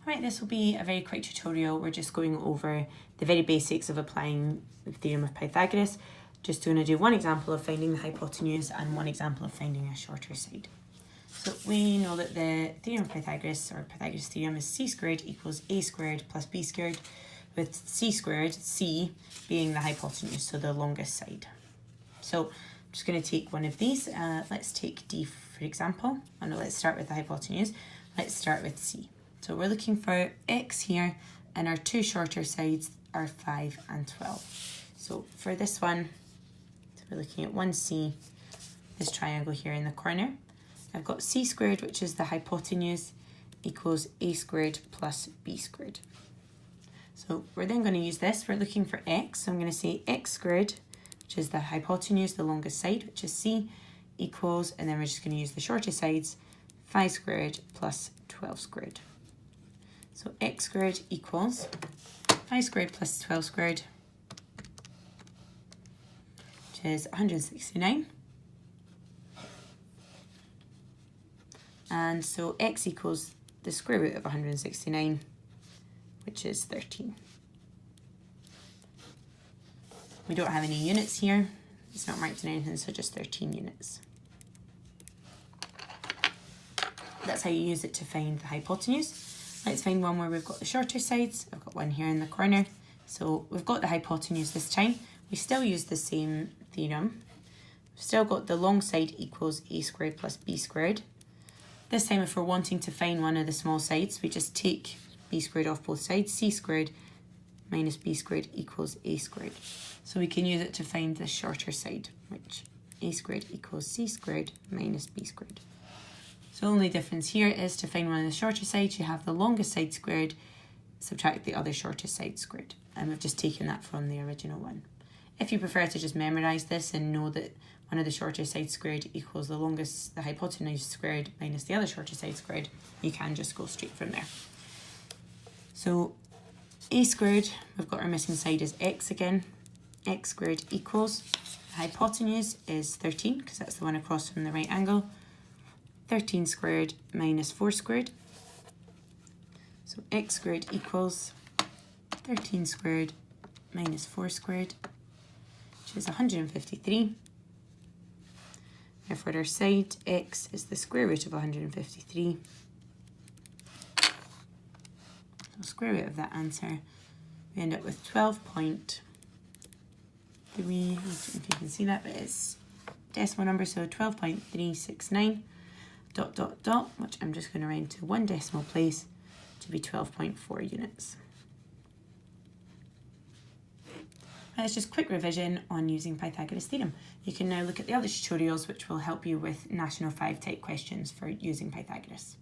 Alright, this will be a very quick tutorial. We're just going over the very basics of applying the theorem of Pythagoras. Just going to do one example of finding the hypotenuse and one example of finding a shorter side. So we know that the theorem of Pythagoras, or Pythagoras theorem, is c squared equals a squared plus b squared, with c squared, c, being the hypotenuse, so the longest side. So I'm just going to take one of these. Let's take d for example. Oh no, let's start with the hypotenuse. Let's start with c. So we're looking for x here, and our two shorter sides are 5 and 12. So for this one, so we're looking at 1c, this triangle here in the corner. I've got c squared, which is the hypotenuse, equals a squared plus b squared. So we're then going to use this. We're looking for x, so I'm going to say x squared, which is the hypotenuse, the longest side, which is c, equals, and then we're just going to use the shorter sides, 5 squared plus 12 squared. So x squared equals 5 squared plus 12 squared, which is 169. And so x equals the square root of 169, which is 13. We don't have any units here. It's not marked in anything, so just 13 units. That's how you use it to find the hypotenuse. Let's find one where we've got the shorter sides. I've got one here in the corner. So we've got the hypotenuse this time. We still use the same theorem. We've still got the long side equals a squared plus b squared. This time, if we're wanting to find one of the small sides, we just take b squared off both sides. C squared minus b squared equals a squared. So we can use it to find the shorter side, which a squared equals c squared minus b squared. So the only difference here is to find one of the shorter sides, you have the longest side squared, subtract the other shortest side squared. And we've just taken that from the original one. If you prefer to just memorise this and know that one of the shorter sides squared equals the hypotenuse squared minus the other shorter side squared, you can just go straight from there. So a squared, we've got our missing side is x again. X squared equals, the hypotenuse is 13, because that's the one across from the right angle. 13 squared minus 4 squared. So x squared equals 13 squared minus 4 squared, which is 153. Now for our side, x is the square root of 153. So square root of that answer, we end up with 12.3. I don't know if you can see that, but it's decimal number, so 12.369. ... which I'm just going to round to one decimal place to be 12.4 units. It's just quick revision on using Pythagoras theorem. You can now look at the other tutorials which will help you with National 5 type questions for using Pythagoras.